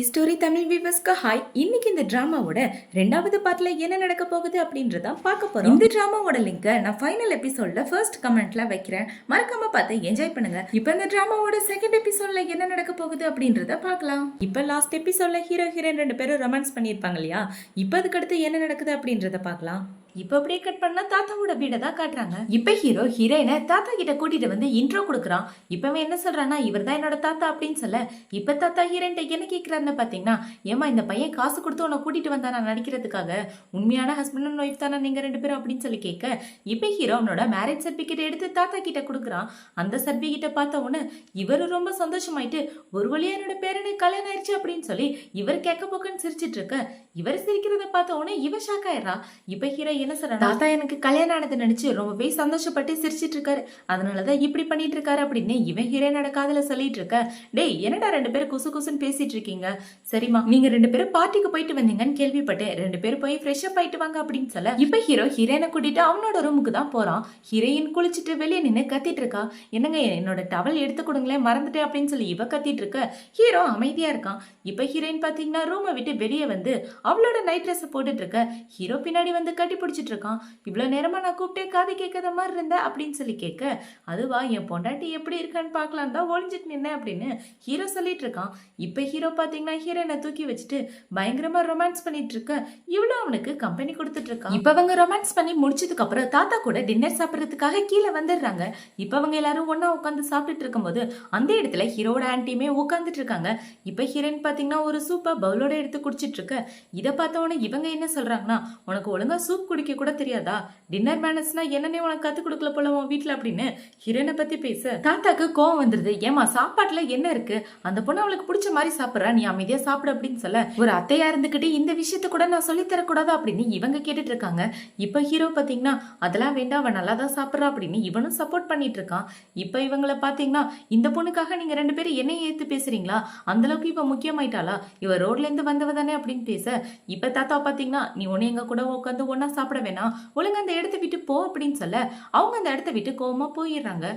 Story Tamil வியூவர்ஸ்க்கு hi. இன்னைக்கு இந்த டிராமாவோட ரெண்டாவது பார்ட்ல என்ன நடக்க போகுது அப்படின்றத பார்க்க போறோம். இந்த டிராமாவோட லிங்கை நான் ஃபைனல் எபிசோட்ல ஃபர்ஸ்ட் கமெண்ட்ல வைக்கிறேன், மறக்காம பார்த்து என்ஜாய் பண்ணுங்க. இப்போ இந்த டிராமாவோட செகண்ட் எபிசோட்ல என்ன நடக்க போகுது அப்படின்றத பார்க்கலாம். இப்போ லாஸ்ட் எபிசோட்ல ஹீரோ ஹீரோயின் 2 பேரும் ரொமான்ஸ் பண்ணியிருப்பாங்க இல்லையா? இப்போ அதுக்கு அடுத்து என்ன நடக்குது அப்படின்றத பார்க்கலாம். இப்ப அப்படியே கட் பண்ணா தாத்தாவோட வீடை தான் காட்டுறாங்க. இப்ப ஹீரோ ஹீரோயினை தாத்தா கிட்ட கூட்டிட்டு வந்து இன்ட்ரோ கொடுக்குறான். இப்பவே என்ன சொல்றான்னா, இவர் தான் என்னோட தாத்தா அப்படின்னு சொல்ல, இப்ப தாத்தா ஹீரோயின் என்ன கேட்கிறாருன்னு பாத்தீங்கன்னா, ஏமா இந்த பையன் காசு கொடுத்து உன்னை கூட்டிட்டு வந்தா நான் நடிக்கிறதுக்காக, உண்மையான ஹஸ்பண்ட் அண்ட் ஒய்ஃப் தானே நீங்க 2 பேரும் அப்படின்னு சொல்லி கேட்க, இப்ப ஹீரோ அவனோட மேரேஜ் சர்டிபிகேட் எடுத்து தாத்தா கிட்ட கொடுக்குறான். அந்த சர்டிபிகேட்டை பார்த்த உடனே இவரு ரொம்ப சந்தோஷமாயிட்டு, ஒரு வழியா என்னோட பேரனே கல்யாணம் ஆயிடுச்சு அப்படின்னு சொல்லி இவர் கேட்க போக்கன்னு சிரிச்சிட்டு இருக்க, இவர் சிரிக்கிறத பார்த்த உடனே இவ ஷாக் ஆயிடுறா. இப்ப ஹீரோ என்ன சொல்ற, தாத்தா எனக்கு கல்யாணம் ஆனது நினைச்சு ரொம்பவே சந்தோஷப்பட்டு சிரிச்சிட்டு இருக்காரு, அதனாலதான் இப்படி பண்ணிட்டு இருக்காரு அப்படின்னு இவன் ஹீரோனோட காதல சொல்லிட்டு இருக்க. டேய் என்னடா 2 பேரும் குசு குசுன்னு பேசிட்டு இருக்கீங்க, சரிமா நீங்க 2 பேரும் பார்ட்டிக்கு போயிட்டு வந்தீங்கன்னு கேள்விப்பட்டேன், 2 பேரும் போய் ஃப்ரெஷ் அப் ஆயிட்டு வாங்க அப்படின்னு சொல்ல, இப்ப ஹீரோ ஹீரோனை கூட்டிட்டு அவனோட ரூமுக்கு தான் போறான். ஹீரோயின் குளிச்சுட்டு வெளியே நின்று கத்திட்டு இருக்கா. என்னங்க என்னோட டவல் எடுத்து கொடுங்களேன் மறந்துட்டேன் அப்படின்னு சொல்லி இவ கத்திட்டு இருக்க. ஹீரோ அமைதியா இருக்கான். இப்ப ஹீரோயின் பாத்தீங்கன்னா ரூமை விட்டு வெளியே வந்து அவளோட நைட் ட்ரெஸ் போட்டுட்டு இருக்க. ஹீரோ பின்னாடி வந்து கட்டி பிடிச்சிட்டு இருக்கான். இவ்வளவு நேரமா நான் கூப்பிட்டே காது கேட்காத மாதிரி இருந்த அப்படின்னு சொல்லி கேட்க, அதுவா என் பொண்டாட்டி எப்படி இருக்கான்னு பாக்கலாம் தான் ஒளிஞ்சிட்டு நின்ன அப்படின்னு ஹீரோ சொல்லிட்டு இருக்கான். இப்ப ஹீரோ பாத்தீங்கன்னா ஹீரோனை தூக்கி வச்சுட்டு பயங்கரமா ரொமான்ஸ் பண்ணிட்டு இருக்க. இவ்வளவு அவனுக்கு கம்பெனி கொடுத்துட்டு இருக்கான். இப்ப அவங்க ரொமான்ஸ் பண்ணி முடிச்சதுக்கு அப்புறம் தாத்தா கூட டின்னர் சாப்பிடறதுக்காக கீழே வந்துடுறாங்க. இப்ப அவங்க எல்லாரும் ஒன்னா உட்காந்து சாப்பிட்டுட்டு இருக்கும்போது அந்த இடத்துல ஹீரோட ஆன்டியுமே உட்காந்துட்டு இருக்காங்க. இப்ப ஹீரோயின் பாத்தீங்கன்னா ஒரு சூப்பா பவுலோட எடுத்து குடிச்சிட்டு இருக்க. இதை பார்த்தவொடனே இவங்க என்ன சொல்றாங்கன்னா, உனக்கு ஒழுங்கா சூப் குடிக்க கூட தெரியாதா, டின்னர் மேனர்ஸ்னா என்னன்னே உனக்கு கத்து கொடுக்கல போல உன் வீட்டுல அப்படின்னு ஹீரோனை பத்தி பேச தாத்தாக்கு கோவம் வந்துருது. ஏமா சாப்பாட்டுல என்ன இருக்கு, அந்த பொண்ணு அவளுக்கு பிடிச்ச மாதிரி சாப்பிடுறா, நீ அமைதியா சாப்பிடு அப்படின்னு சொல்ல, ஒரு அத்தையா இருந்துகிட்டு இந்த விஷயத்த கூட நான் சொல்லி தரக்கூடாது அப்படின்னு இவங்க கேட்டுட்டு இருக்காங்க. இப்ப ஹீரோ பாத்தீங்கன்னா அதெல்லாம் வேண்டாம், அவன் நல்லா தான் சாப்பிட்றா அப்படின்னு இவனும் சப்போர்ட் பண்ணிட்டு இருக்கான். இப்ப இவங்கள பாத்தீங்கன்னா, இந்த பொண்ணுக்காக நீங்க 2 பேரும் என்னைய ஏத்து பேசுறீங்களா, அந்த அளவுக்கு இப்ப முக்கியமாயிட்டாளா, இவ ரோட்ல இருந்து வந்தவ தானே அப்படின்னு பேச, இப்ப தாத்தா பாத்தீங்கன்னா நீ உன்னை எங்க கூட உட்காந்து ஒன்னா சாப்பிட வேணாம், ஒழுங்கு அந்த இடத்த விட்டு போ அப்படின்னு சொல்ல, அவங்க அந்த இடத்த விட்டு கோவமா போயிடுறாங்க.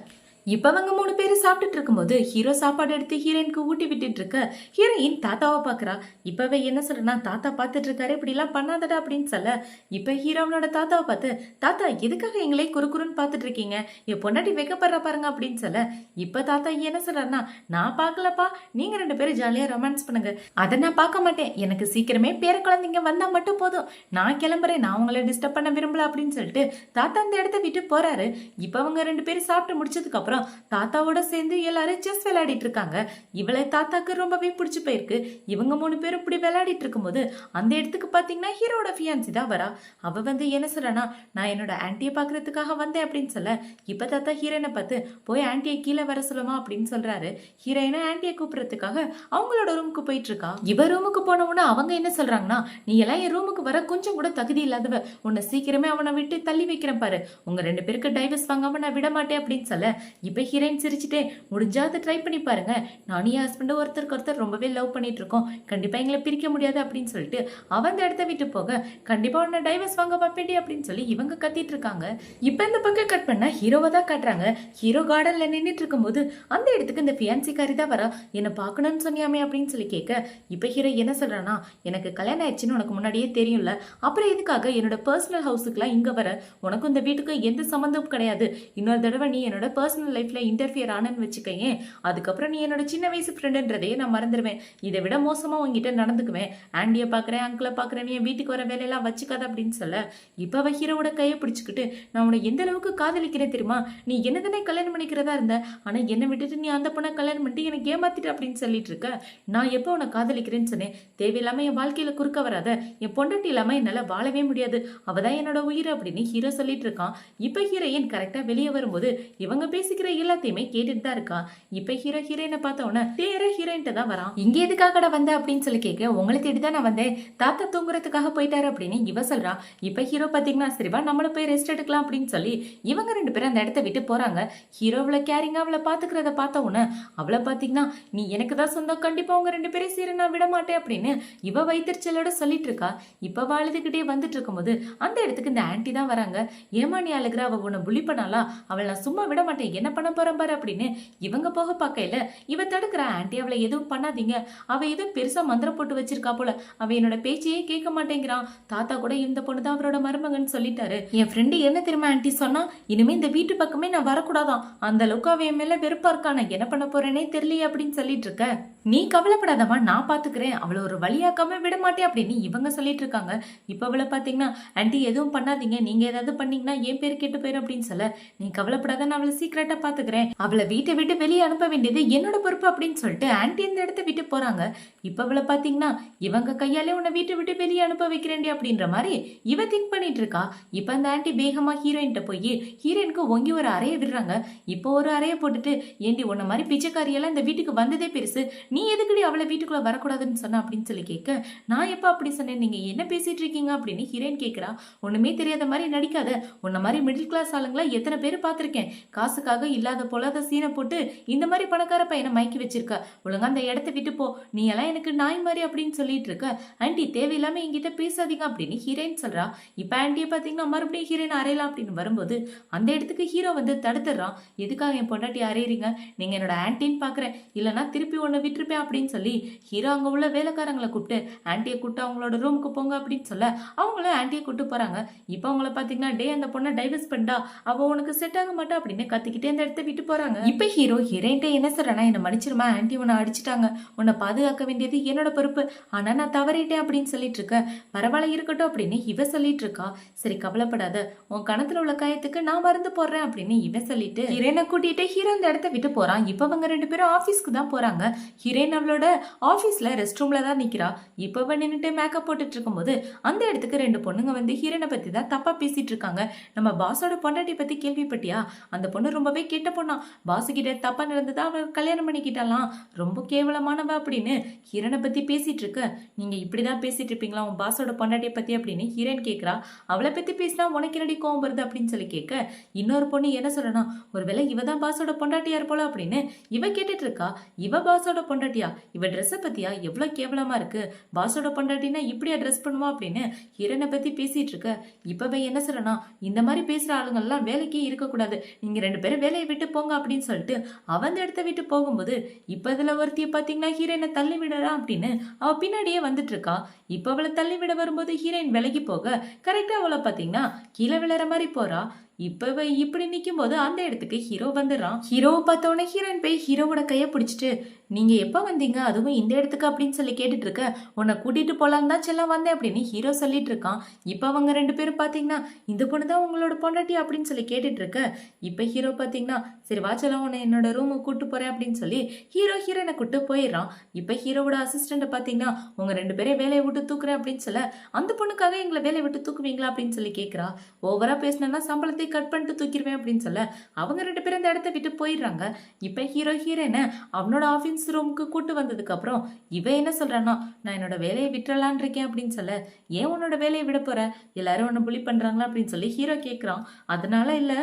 இப்ப அவங்க 3 பேரும் சாப்பிட்டுட்டு இருக்கும்போது ஹீரோ சாப்பாடு எடுத்து ஹீரோயினுக்கு ஊட்டி விட்டுட்டு இருக்க. ஹீரோயின் தாத்தாவை பாக்குறா. இப்பவே என்ன சொல்றா, தாத்தா பாத்துட்டு இருக்காரு, இப்படி எல்லாம் பண்ணாதடா அப்படின்னு சொல்ல, இப்ப ஹீரோனோட தாத்தாவை பார்த்து, தாத்தா எதுக்காக எங்களே குறுக்குறுன்னு பாத்துட்டு இருக்கீங்க, என் பொண்டாட்டி வைக்கப்படுற பாருங்க அப்படின்னு சொல்ல, இப்ப தாத்தா என்ன சொல்றாருன்னா, நான் பாக்கலப்பா, நீங்க 2 பேரும் ஜாலியா ரொமான்ஸ் பண்ணுங்க, அதை நான் பார்க்க மாட்டேன், எனக்கு சீக்கிரமே பேர குழந்தைங்க வந்தா மட்டும் போதும், நான் கிளம்புறேன், நான் உங்களை டிஸ்டர்ப் பண்ண விரும்பல அப்படின்னு சொல்லிட்டு தாத்தா அந்த இடத்த விட்டு போறாரு. இப்ப அவங்க 2 பேரும் சாப்பிட்டு முடிச்சதுக்கு அப்புறம் தாத்தாவோட சேர்ந்து எல்லாரும் செஸ் விளையாடிட்டு இருக்காங்க. இவளை தாத்தாக்கு ரொம்பவே பிடிச்சு போயிருக்கு. இவங்க 3 பேரும் இப்படி விளையாடிட்டு இருக்கும்போது அந்த இடத்துக்கு பாத்தீங்கன்னா ஹீரோட ஃபியான்சி தான் வரா. அவ வந்து என்ன சொல்றானா, நான் என்னோட ஆன்டியை பாக்குறதுக்காக வந்தேன் அப்படின்னு சொல்ல, இப்ப தாத்தா ஹீரோனை பார்த்து, போய் ஆன்டியை கீழே வர சொல்லுமா அப்படின்னு சொல்றாரு. ஹீரோயினை ஆன்டியை கூப்பிடுறதுக்காக அவங்களோட ரூமுக்கு போயிட்டு இருக்கா. இவ ரூமுக்கு போன உடனே அவங்க என்ன சொல்றாங்கன்னா, நீ எல்லாம் என் ரூமுக்கு வர கொஞ்சம் கூட தகுதி இல்லாதவ, உன்னை சீக்கிரமே அவனை விட்டு தள்ளி வைக்கிறேன் பாரு, உங்க 2 பேருக்கு டைவர்ஸ் வாங்காம நான் விட மாட்டேன் அப்படின்னு சொல்ல, இப்ப ஹீரோயின் சிரிச்சுட்டே, முடிஞ்சா அதை ட்ரை பண்ணி பாருங்க, நானும் என் ஹஸ்பண்ட் ஒருத்தருக்கு ஒருத்தர் ரொம்பவே லவ் பண்ணிட்டு இருக்கோம், கண்டிப்பா எங்களை பிரிக்க முடியாது அப்படின்னு சொல்லிட்டு அவன் அந்த இடத்த விட்டு போக, கண்டிப்பா உன்னை டைவர்ஸ் வாங்க பாப்பேண்டி அப்படின்னு சொல்லி இவங்க கத்திட்டு இருக்காங்க. இப்ப இந்த பக்கம் கட் பண்ணா ஹீரோவை தான் காட்டுறாங்க. ஹீரோ கார்டன்ல நின்றுட்டு இருக்கும்போது அந்த இடத்துக்கு இந்த ஃபியான்சிக்காரி தான் வரா. என்ன பாக்கணும்னு சொன்னியாமே அப்படின்னு சொல்லி கேட்க, இப்ப ஹீரோ என்ன சொல்றானா, எனக்கு கல்யாணம் ஆயிடுச்சுன்னு உனக்கு முன்னாடியே தெரியும்ல, அப்புறம் எதுக்காக என்னோட பர்சனல் ஹவுஸுக்குலாம் இங்க வர, உனக்கும் இந்த வீட்டுக்கு எந்த சம்மந்தமும் கிடையாது, இன்னொரு தடவை நீ என்னோட பர்சனல் லைஃப்ல இன்டர்ஃபியர் ஆனன்னு வச்சுக்கேன், அதுக்கப்புறம் நீ என்னோட சின்ன வயசு ஃப்ரெண்டுன்றதையே நான் மறந்துடுவேன், இதை விட மோசமா உங்ககிட்ட நடந்துக்குவேன், ஆண்டியை பாக்குறேன் அங்கிளை பாக்குறேன், நீ வீட்டுக்கு வர வேலையெல்லாம் வச்சுக்காத அப்படின்னு சொல்ல, இப்ப அவ ஹீரோவோட கையை பிடிச்சுக்கிட்டு, நான் உன்னை எந்த அளவுக்கு காதலிக்கிறேன் தெரியுமா, நீ என்னதானே கல்யாணம் பண்ணிக்கிறதா இருந்த, ஆனா என்னை விட்டுட்டு நீ அந்த பொண்ணை கல்யாணம் பண்ணிட்டு எனக்கு ஏமாத்திட்டு அப்படின்னு சொல்லிட்டு இருக்க, நான் எப்போ உன்னை காதலிக்கிறேன்னு சொன்னேன், தேவையில்லாம என் வாழ்க்கையில குறுக்க வராத, என் பொண்டாட்டி இல்லாம என்னால வாழவே முடியாது, அவதான் என்னோட உயிர் அப்படின்னு ஹீரோ சொல்லிட்டு இருக்கான். இப்ப ஹீரோயின் கரெக்டா வெளியே வரும்போது இவங்க பேசிக்கிற எல்லாத்தையுமே கேட்டுட்டு தான் இருக்கா. இப்ப ஹீரோ ஹீரோயினை பார்த்த உடனே தேர ஹீரோயின்ட்ட தான் வரான். இங்க எதுக்காக வந்த அப்படின்னு சொல்லி கேட்க, உங்களை தேடி தான் நான் வந்தேன், தாத்தா தூங்குறதுக்காக போயிட்டாரு அப்படின்னு இவ சொல்றா. இப்ப ஹீரோ பாத்தீங்கன்னா, சரிவா நம்மள போய் ரெஸ்ட் எடுக்கலாம் அப்படின்னு சொல்லி இவங்க 2 பேரும் அந்த இடத்த விட்டு போறாங்க. ஹீரோ அவளை கேரிங்கா அவளை பாத்துக்கிறத பார்த்த உடனே அவளை பாத்தீங்கன்னா, நீ எனக்கு தான் சொந்தம், கண்டிப்பா உங்க 2 பேரும் சீர நான் விட மாட்டேன் அப்படின்னு இவ வைத்திருச்சலோட சொல்லிட்டு இருக்கா. இப்ப அழுதுகிட்டே வந்துட்டு இருக்கும்போது அந்த இடத்துக்கு இந்த ஆன்டி தான் வராங்க. ஏமா நீ அழுகிற, அவ உன்னை புள்ளி பண்ணாலா, அவளை நான் சும்மா விட மாட்டேன், என்ன பண்ண போறேன் பாரு அப்படின்னு இவங்க போக பார்க்கையில இவ தடுக்கிற. ஆன்ட்டி அவளை எதுவும் பண்ணாதீங்க, அவ எதுவும் பெருசா மந்திரம் போட்டு வச்சிருக்கா போல, அவ என்னோட பேச்சையே கேட்க மாட்டேங்கிறான். தாத்தா கூட இந்த பொண்ணு தான் அவரோட மருமகன் சொல்லிட்டாரு. என் ஃப்ரெண்டு என்ன தெரியுமா ஆன்ட்டி சொன்னா, இனிமே இந்த வீட்டு பக்கமே நான் வரக்கூடாதான், அந்த அளவுக்கு அவ என் மேல வெறுப்பா இருக்கா, நான் என்ன பண்ண போறேனே தெரியலையே அப்படின்னு சொல்லிட்டு இருக்க. நீ கவலைப்படாதமா, நான் பாத்துக்கிறேன், அவளை ஒரு வழியாக்காம விட மாட்டேன் அப்படின்னு இவங்க சொல்லிட்டு இருக்காங்க. இப்ப அவளை பாத்தீங்கன்னா ஆன்ட்டி எதுவும் பண்ணாதீங்க, நீங்க ஏதாவது பண்ணீங்கன்னா என் பேர் கெட்டு போயிடும் அப்படின்னு சொல்ல, நீ கவலைப்படாத, நான் அவளை சீக்கிரட்டா பாத்துக்கிறேன், அவளை வீட்டை விட்டு வெளியே அனுப்ப வேண்டியது என்னோட பொறுப்பு அப்படின்னு சொல்லிட்டு ஆன்ட்டி இந்த இடத்த விட்டு போறாங்க. இப்ப அவளை பாத்தீங்கன்னா இவங்க கையாலே உன்னை வீட்டை விட்டு வெளியே அனுப்ப வைக்கிறேன்டி அப்படின்ற மாதிரி இவ திங்க் பண்ணிட்டு இருக்கா. இப்ப அந்த ஆன்ட்டி வேகமா ஹீரோயின்ட்ட போய் ஹீரோயினுக்கு ஒங்கி ஒரு அறைய விடுறாங்க. இப்போ ஒரு அறைய போட்டுட்டு, ஏண்டி உன்ன மாதிரி பிச்சைக்காரியெல்லாம் இந்த வீட்டுக்கு வந்ததே பெருசு, நீ எதுக்குடி அவளை வீட்டுக்குள்ள வரக்கூடாதுன்னு சொன்ன அப்படின்னு சொல்லி கேட்க, நான் எப்ப அப்படி சொன்னேன், நீங்க என்ன பேசிட்டு இருக்கீங்க அப்படின்னு ஹீரோயின் கேட்கிறா. ஒண்ணுமே தெரியாத மாதிரி நடிக்காத, உன்ன மாதிரி மிடில் கிளாஸ் ஆளுங்களா எத்தனை பேர் பார்த்திருக்கேன், காசுக்காக இல்லாத போலாத சீனை போட்டு இந்த மாதிரி பணக்கார பையனை மயக்கி வச்சிருக்க, ஒழுங்கா அந்த இடத்த விட்டு போ, நீ எல்லாம் எனக்கு நாய் மாதிரி அப்படின்னு சொல்லிட்டு இருக்க. ஆன்ட்டி தேவையில்லாம என்கிட்ட பேசாதீங்க அப்படின்னு ஹீரோயின் சொல்றா. இப்ப ஆன்ட்டியை பாத்தீங்கன்னா மறுபடியும் ஹீரோயின் அறையலாம் அப்படின்னு வரும்போது அந்த இடத்துக்கு ஹீரோ வந்து தடுத்துடுறான். எதுக்காக என் பொண்டாட்டி அறையிறீங்க, நீங்க என்னோட ஆன்ட்டின்னு பாக்குறேன், இல்லைன்னா திருப்பி ஒன்னு விட்டுருப்பேன் அப்படின்னு சொல்லி ஹீரோ அங்க உள்ள வேலைக்காரங்களை கூப்பிட்டு ஆன்ட்டியை கூப்பிட்டு அவங்களோட ரூமுக்கு போங்க அப்படின்னு சொல்ல அவங்களும் ஆன்ட்டியை கூப்பிட்டு போறாங்க. இப்ப அவங்கள பாத்தீங்கன்னா டே அந்த பொண்ணை டைவர்ஸ் பண்ணா, அவ உனக்கு செட் ஆக மாட்டா அப்படின்னு கத்திக்கிட்டே அந்த இடத்த விட்டு போறாங்க. இப்ப ஹீரோ ஹீரோயின்ட்ட என்ன சொல்றேன்னா, என்ன மன்னிச்சிருமா, ஆன்ட்டி உன்னை அடிச்சுட்டாங்க, உன்னை பாதுகாக்க வேண்டியது என்னோட பொறுப்பு, ஆனா நான் தவறிட்டேன் அப்படின்னு சொல்லிட்டு இருக்க. பரவாயில்ல இருக்கட்டும் அப்படின்னு இவ சொல்லிட்டு இருக்கா. சரி கவலைப்படாத, உன் கணத்துல உள்ள காயத்துக்கு நான் மருந்து போடுறேன் அப்படின்னு இவன் சொல்லிட்டு ஹீரோயினை கூட்டிட்டு ஹீரோ இந்த இடத்த விட்டு போறான். இப்ப அவங்க ரெண்டு பேரும் ஆபீஸ்க்கு தான் போறாங்க. ஹீரோயின் அவளோட ஆபீஸ்ல ரெஸ்ட் ரூம்ல தான் நிக்கிறா. இப்ப நின்னுட்டு மேக்கப் போட்டுட்டு இருக்கும்போது அந்த இடத்துக்கு ரெண்டு பொண்ணுங்க வந்து ஹீரோனை பத்தி தான் தப்பா பேசிட்டு இருக்காங்க. நம்ம பாஸோட பொண்டாட்டி பத்தி கேள்விப்பட்டியா, அந்த பொண்ணு ரொம்பவே கெட்ட பொண்ணா, பாசு கிட்ட தப்பா நடந்ததா, அவ கல்யாணம் பண்ணிக்கிட்டாலாம், ரொம்ப கேவலமானவ அப்படின்னு ஹீரோனை பத்தி பேசிட்டு இருக்க. நீங்க இப்படிதான் பேசிட்டு இருப்பீங்களா உன் பாஸோட பொண்டாட்டியை பத்தி அப்படின்னு ஹீரோயின் கேக்குறா. அவளை பத்தி பேசினா உனக்கு என்னடி கோவம் வருது அப்படின்னு சொல்லி கேட்க, இன்னொரு பொண்ணு என்ன சொல்லணும், ஒருவேளை இவ தான் பாஸோட பொண்டாட்டியா இருப்போல அப்படின்னு இவ கேட்டுட்டு இருக்கா. இவ பாஸோட பொண்டாட்டியா, இவ ட்ரெஸ்ஸை பத்தியா எவ்வளவு கேவலமா இருக்கு, பாஸோட பொண்டாட்டினா இப்படியா ட்ரெஸ் பண்ணுவா அப்படின்னு ஹீரோனை பத்தி பேசிட்டு இருக்க. இப்பவே என்ன சொல்லணும், இந்த மாதிரி பேசுற ஆளுங்கள்லாம் வேலைக்கே இருக்கக்கூடாது, நீங்க ரெண்டு பேரும் வேலையை விட்டு போங்க அப்படின்னு சொல்லிட்டு அவன் இடத்த விட்டு போகும்போது இப்ப இதுல ஒருத்திய பாத்தீங்கன்னா ஹீரோயினை தள்ளி விடுறா அப்படின்னு அவ பின்னாடியே வந்துட்டு இருக்கா. இப்ப அவளை தள்ளி விட வரும்போது ஹீரோயின் விலகி போக கரெக்டா அவளை பாத்தீங்கன்னா கீழே விழற மாதிரி போறா. இப்ப இப்படி நிக்கும் போது அந்த இடத்துக்கு ஹீரோ வந்துடுறான். ஹீரோவை பார்த்தோன்னே ஹீரோயின் போய் ஹீரோவோட கையை பிடிச்சிட்டு, நீங்க எப்ப வந்தீங்க, அதுவும் இந்த இடத்துக்கு அப்படின்னு சொல்லி கேட்டுட்டு இருக்க. உன்னை கூட்டிட்டு போலாம் தான் செல்லம் வந்தேன் அப்படின்னு ஹீரோ சொல்லிட்டு இருக்கான். இப்ப அவங்க ரெண்டு பேரும் பாத்தீங்கன்னா இந்த பொண்ணு தான் உங்களோட பொண்டாட்டி அப்படின்னு சொல்லி கேட்டுட்டு இருக்க. இப்ப ஹீரோ பாத்தீங்கன்னா சரி வா செல்லம், உன்னை என்னோட ரூமுக்கு கூட்டு போறேன் அப்படின்னு சொல்லி ஹீரோயினை கூட்டு போயிடுறான். இப்ப ஹீரோவோட அசிஸ்டன்ட் பாத்தீங்கன்னா உங்க ரெண்டு பேரும் வேலையை விட்டு தூக்குறேன் அப்படின்னு சொல்ல, அந்த பொண்ணுக்காக எங்களை வேலையை விட்டு தூக்குவீங்களா அப்படின்னு சொல்லி கேட்கிறா. ஓவரா பேசினா சம்பளத்தை கட் பண்ணிட்டு தூக்கிடுவேன் அப்படின்னு சொல்ல அவங்க ரெண்டு பேரும் இந்த இடத்த விட்டு போயிடுறாங்க. இப்ப ஹீரோயினை அவனோட ஆபீஸ் ரூமுக்கு கூட்டு வந்ததுக்கு அப்புறம் இவ என்ன சொல்றான்னா, நான் என்னோட வேலையை விட்டுறலான் இருக்கேன் அப்படின்னு சொல்ல, ஏன் உன்னோட வேலையை விட போற, எல்லாரும் உன்னை புலி பண்றாங்களா அப்படின்னு சொல்லி ஹீரோ கேட்கிறான். அதனால இல்ல,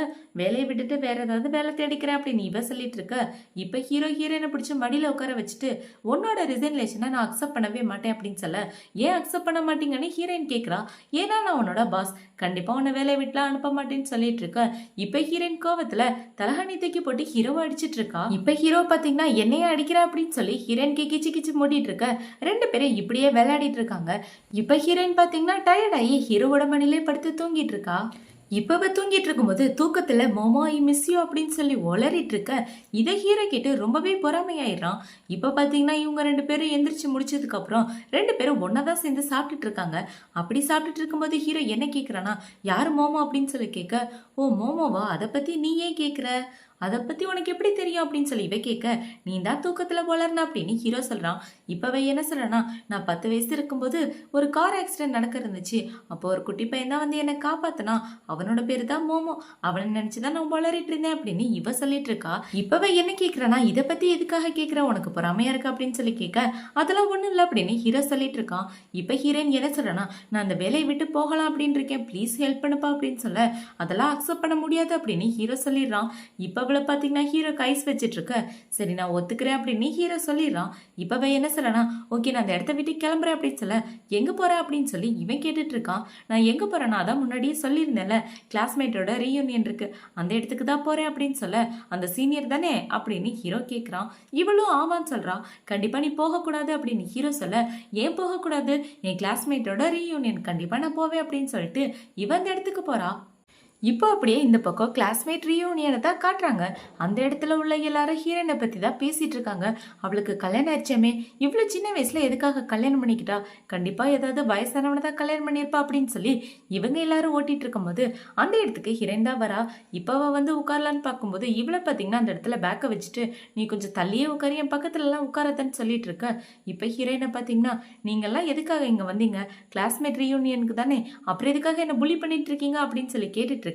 வேலையை விட்டுட்டு வேற ஏதாவது வேலை தேடிக்கிறேன் அப்படின்னு இவ சொல்லிட்டு இருக்க. இப்ப ஹீரோயினை பிடிச்சி மடியில உட்கார வச்சுட்டு, உன்னோட ரிசைனேஷனை நான் அக்செப்ட் பண்ணவே மாட்டேன் அப்படின்னு சொல்ல, ஏன் அக்செப்ட் பண்ண மாட்டீங்கன்னு ஹீரோயின் கேட்கிறா. ஏன்னா நான் உன்னோட பாஸ், கண்டிப்பா உன்னை வேலையை விட்டுலாம் அனுப்ப மாட்டேன்னு சொல்லிட்டு இருக்க. இப்ப ஹீரோயின் கோவத்துல தலகாணி தூக்கி போட்டு ஹீரோவை அடிச்சிட்டு இருக்கா. இப்ப ஹீரோ பாத்தீங்கன்னா என்னைய அடிக்கிறா அப்படின்னு சொல்லி ஹீரோயின் கிச்சு கிச்சு மூடிட்டு இருக்க. ரெண்டு பேரும் இப்படியே விளையாடிட்டு இருக்காங்க. இப்ப ஹீரோயின் பாத்தீங்கன்னா டயர்ட் ஆகி ஹீரோவோட மணிலே படுத்து தூங்கிட்டு இருக்கா. இப்ப தூங்கிட்டு இருக்கும்போது தூக்கத்துல மோமோ ஐ மிஸ் யூ அப்படின்னு சொல்லி ஒளறிட்டு இருக்க. இதை ஹீரோ கேட்டு ரொம்பவே பொறாமையாயிடுறான். இப்ப பாத்தீங்கன்னா இவங்க ரெண்டு பேரும் எந்திரிச்சு முடிச்சதுக்கு அப்புறம் ரெண்டு பேரும் ஒன்னதான் சேர்ந்து சாப்பிட்டுட்டு இருக்காங்க. அப்படி சாப்பிட்டுட்டு இருக்கும்போது ஹீரோ என்ன கேக்குறானா, யாரு மோமோ அப்படின்னு சொல்லி கேட்க, ஓ மோமோவா, அதை பத்தி நீ ஏன் கேக்குற, அதை பத்தி உனக்கு எப்படி தெரியும் அப்படின்னு சொல்லி இவ கேட்க, நீ தான் தூக்கத்துல போலர்னா அப்படின்னு ஹீரோ சொல்றான். இப்பவே என்ன சொல்றானா, நான் 10 வயசு இருக்கும்போது ஒரு கார் ஆக்சிடென்ட் நடக்க இருந்துச்சு, அப்போ ஒரு குட்டி பையன் தான் வந்து என்னை காப்பாத்தினா, அவனோட பேரு தான் மோமோ, அவனை நினைச்சுதான் நான் வளரிட்டு இருந்தேன் அப்படின்னு இவ சொல்லிட்டு இருக்கா. இப்பவே என்ன கேக்குறானா, இதை பத்தி எதுக்காக கேக்குற, உனக்கு பொறாமையா இருக்கு அப்படின்னு சொல்லி கேட்க, அதெல்லாம் ஒண்ணும் இல்லை அப்படின்னு ஹீரோ சொல்லிட்டு இருக்கான். இப்ப ஹீரோயின் என்ன சொல்றானா, நான் அந்த வேலையை விட்டு போகலாம் அப்படின்னு இருக்கேன், ப்ளீஸ் ஹெல்ப் பண்ணுப்பா அப்படின்னு சொல்ல, அதெல்லாம் அக்செப்ட் பண்ண முடியாது அப்படின்னு ஹீரோ சொல்லிடுறான். இப்ப அவளை பார்த்தீங்கன்னா ஹீரோக்கு ஐஸ் வச்சிட்டு இருக்க. சரி நான் ஒத்துக்கிறேன் அப்படின்னு ஹீரோ சொல்லிடுறான். இப்பவே என்ன சொல்லனா, ஓகே நான் அந்த இடத்த விட்டு கிளம்புறேன் அப்படின்னு சொல்ல, எங்க போற அப்படின்னு சொல்லி இவன் கேட்டுட்டு இருக்கான். நான் எங்க போறேன்னா அதான் முன்னாடியே சொல்லியிருந்தேன்ல, கிளாஸ்மேட்டோட ரீயூனியன் இருக்கு, அந்த இடத்துக்கு தான் போறேன் அப்படின்னு சொல்ல, அந்த சீனியர் தானே அப்படின்னு ஹீரோ கேட்குறான். இவளும் ஆமான்னு சொல்றான். கண்டிப்பா நீ போகக்கூடாது அப்படின்னு ஹீரோ சொல்ல, ஏன் போகக்கூடாது, என் கிளாஸ்மேட்டோட ரீயூனியன் கண்டிப்பா நான் போவேன் அப்படின்னு சொல்லிட்டு இவன் அந்த இடத்துக்கு போறா. இப்போ அப்படியே இந்த பக்கம் கிளாஸ்மேட் ரீயூனியனை தான் காட்டுறாங்க. அந்த இடத்துல உள்ள எல்லாரும் ஹீரோயினை பற்றி தான் பேசிட்டு இருக்காங்க. அவளுக்கு கல்யாணம் ஆச்சாமே, இவ்வளோ சின்ன வயசுல எதுக்காக கல்யாணம் பண்ணிக்கிட்டா, கண்டிப்பாக ஏதாவது வயசானவனை தான் கல்யாணம் பண்ணியிருப்பா அப்படின்னு சொல்லி இவங்க எல்லாரும் ஓட்டிட்டு இருக்கும்போது அந்த இடத்துக்கு ஹீரோயின் தான் வரா. இப்போ அவள் வந்து உட்காரலான்னு பார்க்கும்போது இவளை பார்த்தீங்கன்னா அந்த இடத்துல பேக்கை வச்சுட்டு நீ கொஞ்சம் தள்ளியே உட்காரு, என் பக்கத்துலலாம் உட்காரதான்னு சொல்லிட்டு இருக்க. இப்போ ஹீரோயினை பார்த்தீங்கன்னா நீங்கள்லாம் எதுக்காக இங்கே வந்தீங்க, கிளாஸ்மேட் ரீயூனியனுக்கு தானே, அப்புறம் எதுக்காக என்ன புலி பண்ணிட்டு இருக்கீங்க அப்படின்னு சொல்லி கேட்டுட்டு இருக்க.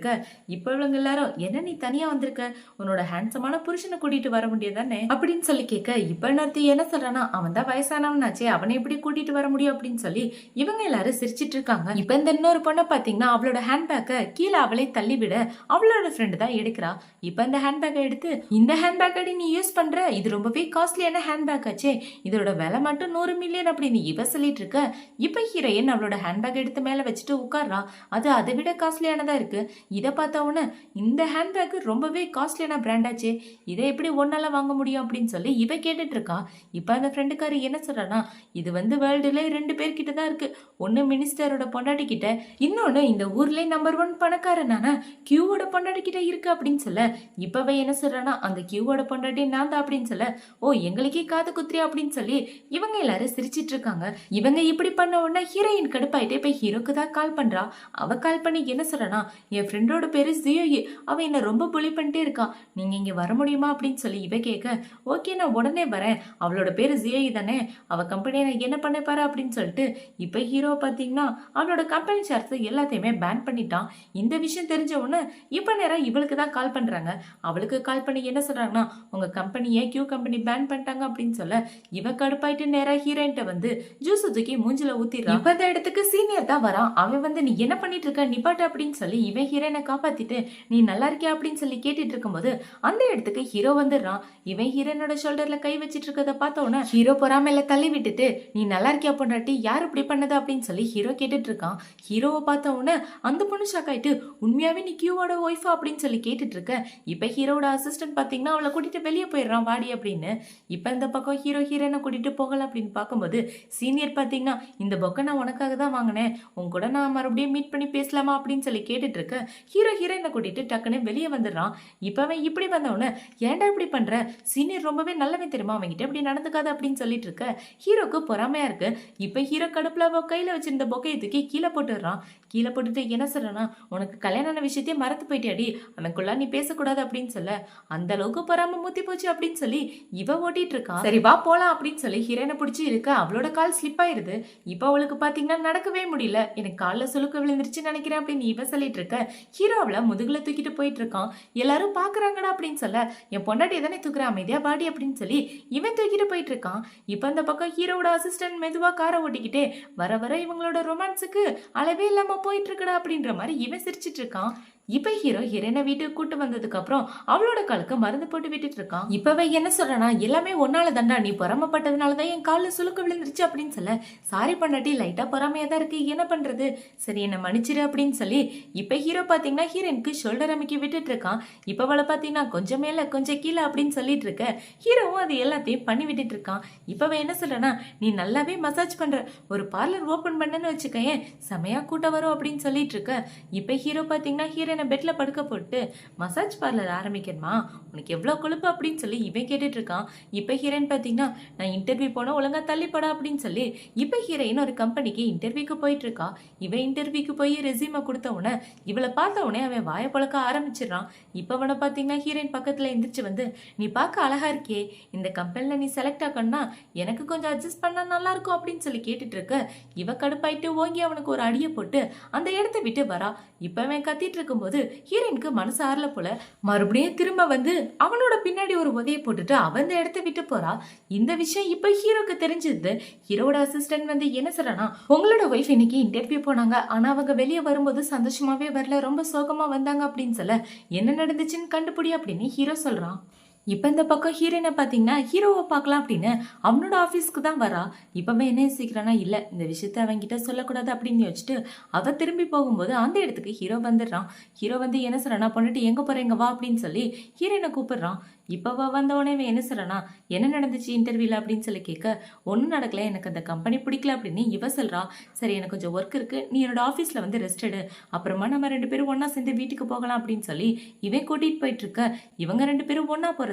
இப்ப இவங்க எல்லாரும் என்ன நீ தனியா வந்திருக்க, உன்னோட ஹேண்ட்ஸமான புருஷனை கூட்டிட்டு வர முடியாதானே அப்படின்னு சொல்லி கேட்க, இப்ப இன்னொருத்தி என்ன சொல்றானா, அவன் தான் வயசானவனாச்சே, அவனை எப்படி கூட்டிட்டு வர முடியும் அப்படின்னு சொல்லி இவங்க எல்லாரும் சிரிச்சிட்டு இருக்காங்க. இப்ப இந்த இன்னொரு பொண்ணை பாத்தீங்கன்னா அவளோட ஹேண்ட்பேக்கை கீழே அவளை தள்ளி விட அவளோட ஃப்ரெண்டு தான் எடுக்கிறா. இப்ப இந்த ஹேண்ட்பேக்கை எடுத்து, இந்த ஹேண்ட்பேக் அடி நீ யூஸ் பண்ற, இது ரொம்பவே காஸ்ட்லியான ஹேண்ட்பேக் ஆச்சே, இதோட விலை மட்டும் 100 மில்லியன் அப்படின்னு இவ சொல்லிட்டு இருக்க. இப்ப ஹீரோயின் அவளோட ஹேண்ட்பேக் எடுத்து மேல வச்சுட்டு உட்கார்றா. அது அதை விட காஸ்ட்லியானதா இருக்கு. இதை பார்த்தவொன்னே இந்த ஹேண்ட்பேக் ரொம்பவே காஸ்ட்லியான பிராண்டாச்சே, இதை எப்படி ஒன்னால வாங்க முடியும் அப்படின்னு சொல்லி இவ கேட்டுட்டு இருக்கா. இப்போ அந்த ஃப்ரெண்டுக்காரி என்ன சொல்றானா, இது வந்து வேர்ல்டுல 2 பேர்கிட்ட தான் இருக்கு, ஒன்னு மினிஸ்டரோட பொண்டாட்டி கிட்ட, இன்னொன்னு இந்த ஊர்ல நம்பர் 1 பணக்காரனான கியூவோட பொண்டாட்டி கிட்ட இருக்கு அப்படின்னு சொல்ல, இப்பவே என்ன சொல்றானா, அந்த கியூவோட பொண்டாட்டி நான் தான் அப்படின்னு சொல்ல, ஓ எங்களுக்கே காது குத்துறியா அப்படின்னு சொல்லி இவங்க எல்லாரும் சிரிச்சிட்டு இருக்காங்க. இவங்க இப்படி பண்ண உடனே ஹீரோயின் கடுப்பாயிட்டே போய் ஹீரோக்கு தான் கால் பண்றா. அவ கால் பண்ணி என்ன சொல்றானா, என் ஃப்ரெண்டோட பேரு ஜியோயி, அவ என்ன ரொம்ப புலி பண்ணிட்டே இருக்கா, நீங்க இங்க வர முடியுமா அப்படின்னு சொல்லி இவ கேட்க, ஓகே நான் உடனே வரேன், அவளோட பேரு ஜியோயி தானே, அவ கம்பெனியை நான் என்ன பண்ண பாரு அப்படின்னு சொல்லிட்டு இப்ப ஹீரோ பாத்தீங்கன்னா அவளோட கம்பெனி ஷேர்ஸ் எல்லாத்தையுமே பேன் பண்ணிட்டான். இந்த விஷயம் தெரிஞ்ச உடனே இப்ப நேரம் இவளுக்கு தான் கால் பண்றாங்க. அவளுக்கு கால் பண்ணி என்ன சொல்றாங்கன்னா, உங்க கம்பெனியை கியூ கம்பெனி பேன் பண்ணிட்டாங்க அப்படின்னு சொல்ல, இவ கடுப்பாயிட்டு நேரா ஹீரோயின்ட்ட வந்து ஜூஸ் தூக்கி மூஞ்சில ஊத்திடுறான். இப்ப இந்த இடத்துக்கு சீனியர் தான் வரான். அவன் வந்து நீ என்ன பண்ணிட்டு இருக்க, நிப்பாட்டு அப்படின்னு சொல்லி இவன் ஹீரோயினை காப்பாத்திட்டு நீ நல்லா இருக்கியா அப்படின்னு சொல்லி கேட்டுட்டு இருக்கும்போது அந்த இடத்துக்கு ஹீரோ வந்துடுறான். இவன் ஹீரோனோட ஷோல்டர்ல கை வச்சிட்டு இருக்கத பார்த்தோன்னா ஹீரோ பொறாமையில தள்ளி விட்டுட்டு, நீ நல்லா இருக்கியா பொண்டாட்டி, யார் இப்படி பண்ணது அப்படின்னு சொல்லி ஹீரோ கேட்டுட்டு இருக்கான். ஹீரோவை பார்த்த உடனே அந்த பொண்ணு ஷாக் ஆயிட்டு, உண்மையாவே நீ கியூவோட ஒய்ஃபா அப்படின்னு சொல்லி கேட்டுட்டு இருக்க. இப்ப ஹீரோட அசிஸ்டன்ட் பாத்தீங்கன்னா அவளை கூட்டிட்டு வெளியே போயிடுறான் வாடி அப்படின்னு. இப்ப இந்த பக்கம் ஹீரோ ஹீரோனை கூட்டிட்டு போகல அப்படின்னு பார்க்கும்போது சீனியர் பாத்தீங்கன்னா, இந்த பொக்கை நான் உனக்காக தான் வாங்கினேன், உன் கூட நான் மறுபடியும் மீட் பண்ணி பேசலாமா அப்படின்னு சொல்லி கேட்டுட்டு இருக்க. ஹீரோ ஹீரோயினை கூட்டிட்டு டக்குன்னு வெளியே வந்துடுறான். இப்பவே இப்படி வந்தவன, ஏன்டா இப்படி பண்ற, சீனியர் ரொம்பவே நல்லவன் தெரியுமா, அவன்கிட்ட இப்படி நடந்துக்காது அப்படின்னு சொல்லிட்டு இருக்க. ஹீரோக்கு பொறாமையா இருக்கு. இப்ப ஹீரோ கடுப்புல அவ கையில வச்சிருந்த பொக்கையை தூக்கி கீழே போட்டுடுறான். கீழே போட்டுட்டு என்ன சொல்றானா, உனக்கு கல்யாண விஷயத்தையே மறந்து போயிட்டியாடி, அவனுக்குள்ள நீ பேசக்கூடாது அப்படின்னு சொல்ல, அந்த அளவுக்கு பொறாம மூத்தி போச்சு அப்படின்னு சொல்லி இவ ஓட்டிட்டு இருக்கா. சரி வா போலாம் அப்படின்னு சொல்லி ஹீரோனை பிடிச்சி இருக்க. அவளோட கால் ஸ்லிப் ஆயிருது. இப்ப அவளுக்கு பாத்தீங்கன்னா நடக்கவே முடியல, எனக்கு காலில் சுழுக்க விழுந்துருச்சு நினைக்கிறேன் அப்படின்னு இவ சொல்லிட்டு இருக்க. ஹீரோ அவளை முதுகுல தூக்கிட்டு போயிட்டு இருக்கான். எல்லாரும் பாக்குறாங்கடா அப்படின்னு சொல்ல, என் பொண்டாட்டி தானே தூக்குற, அமைதியா பாடி அப்படின்னு சொல்லி இவன் தூக்கிட்டு போயிட்டு இருக்கான். இப்ப அந்த பக்கம் ஹீரோட அசிஸ்டன்ட் மெதுவா காரை ஓட்டிக்கிட்டே வர வர இவங்களோட ரொமான்ஸுக்கு அளவே இல்லாம போயிட்டு இருக்கடா அப்படின்ற மாதிரி இவன் சிரிச்சிட்டு இருக்கான். இப்ப ஹீரோ ஹீரோயினை வீட்டுக்கு கூட்டு வந்ததுக்கு அப்புறம் அவளோட காலுக்கு மருந்து போட்டு விட்டுட்டு இருக்கான். இப்பவே என்ன சொல்றானா, எல்லாமே ஒன்னால தண்டா, நீ பொறாமப்பட்டதுனாலதான் என் காலில் சுழுக்க விழுந்துருச்சு அப்படின்னு சொல்ல, சாரி பண்ணாட்டி லைட்டா பொறாமையா தான் இருக்கு, என்ன பண்றது, சரி என்ன மன்னிச்சிரு அப்படின்னு சொல்லி இப்ப ஹீரோ பாத்தீங்கன்னா ஹீரோயினுக்கு ஷோல்டர் அமைக்கி விட்டுட்டு இருக்கான். இப்ப அவளை பாத்தீங்கன்னா கொஞ்சம் மேல கொஞ்சம் கீழே அப்படின்னு சொல்லிட்டு இருக்க. ஹீரோவும் அது எல்லாத்தையும் பண்ணி விட்டுட்டு இருக்கான். இப்பவே என்ன சொல்றனா, நீ நல்லாவே மசாஜ் பண்ற, ஒரு பார்லர் ஓபன் பண்ணன்னு வச்சுக்கேன், செமையா கூட்டம் வரும் அப்படின்னு சொல்லிட்டு இருக்க. இப்ப ஹீரோ பாத்தீங்கன்னா ஹீரோயினை பெட்ல படுக்க போட்டு மசாஜ் பார்லர் ஆரம்பிக்கணுமா, உனக்கு எவ்வளவு கொழுப்பு அப்படின்னு சொல்லி இவன் கேட்டுட்டு இருக்கான். இப்ப ஹீரோயின் பாத்தீங்கன்னா, நான் இன்டர்வியூ போனா ஒழுங்கா தள்ளிப்படா அப்படின்னு சொல்லி இப்ப ஹீரோயின் ஒரு கம்பெனிக்கு இன்டர்வியூக்கு போயிட்டு இருக்கா. இவன் இன்டர்வியூக்கு போய் ரெசியூமை கொடுத்த உடனே இவளை பார்த்த உடனே அவன் வாய பழக்க ஆரம்பிச்சிடறான். இப்ப அவனை பாத்தீங்கன்னா ஹீரோயின் பக்கத்துல எந்திரிச்சு வந்து, நீ பார்க்க அழகா இருக்கே, இந்த கம்பெனில நீ செலக்ட் ஆகணும்னா எனக்கு கொஞ்சம் அட்ஜஸ்ட் பண்ணா நல்லா இருக்கும் அப்படின்னு சொல்லி கேட்டுட்டு இருக்க. இவ கடுப்பாயிட்டு ஓங்கி அவனுக்கு ஒரு அடியை போட்டு அந்த இடத்த விட்டு வரா. இப்ப அவன் கத்திட்டு இருக்கும் போகும்போது ஹீரோயினுக்கு மனசு ஆறல போல மறுபடியும் திரும்ப வந்து அவனோட பின்னாடி ஒரு உதையை போட்டுட்டு அவன் இந்த இடத்த விட்டு போறா. இந்த விஷயம் இப்ப ஹீரோக்கு தெரிஞ்சது. ஹீரோட அசிஸ்டன்ட் வந்து என்ன சொல்றானா, உங்களோட ஒய்ஃப் இன்னைக்கு இன்டர்வியூ போனாங்க, ஆனா அவங்க வெளியே வரும்போது சந்தோஷமாவே வரல, ரொம்ப சோகமா வந்தாங்க அப்படின்னு சொல்ல என்ன நடந்துச்சுன்னு கண்டுபிடி அப்படின்னு ஹீரோ சொல்றான். இப்ப இந்த பக்கம் ஹீரோயினை பாத்தீங்கன்னா ஹீரோவை பார்க்கலாம் அப்படின்னு அவனோட ஆபீஸ்க்கு தான் வரா. இப்பவே என்ன யோசிக்கிறானா, இல்ல இந்த விஷயத்த அவன்கிட்ட சொல்லக்கூடாது அப்படின்னு யோசிச்சுட்டு அவ திரும்பி போகும்போது அந்த இடத்துக்கு ஹீரோ வந்துடுறான். ஹீரோ வந்து என்ன சொல்றானா, பொண்ணுட்டு எங்க போறீங்க வா அப்படின்னு சொல்லி ஹீரோயினை கூப்பிடுறான். இப்ப வந்தவனே இவன் என்ன சொல்றானா, என்ன நடந்துச்சு இன்டர்வியூல அப்படின்னு சொல்லி கேட்க, ஒன்னும் நடக்கல, எனக்கு அந்த கம்பெனி பிடிக்கல அப்படின்னு இவ சொல்றா. சரி எனக்கு கொஞ்சம் ஒர்க் இருக்கு, நீ என்னோட ஆபீஸ்ல வந்து ரெஸ்ட் எடு, அப்புறமா நம்ம 2 பேரும் ஒன்னா சேர்ந்து வீட்டுக்கு போகலாம் அப்படின்னு சொல்லி இவன் கூட்டிட்டு போயிட்டு இருக்க. இவங்க 2 பேரும் ஒன்னா போறத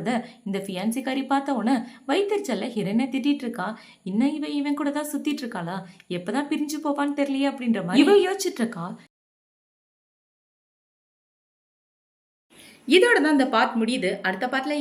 இந்த ஃபியான்சிக்காரி பார்த்த உடனே வயிற்றுச்சல்ல ஹீரோயினை திட்டிட்டு இருக்கா. இன்னும் இவன் கூட தான் சுத்திட்டு இருக்காளா, எப்பதான் பிரிஞ்சு போவான்னு தெரியலையே அப்படின்ற மாதிரி இவ யோசிச்சுட்டு இருக்கா. இதோட தான் இந்த பார்ட் முடியுது. அடுத்த பார்ட்ல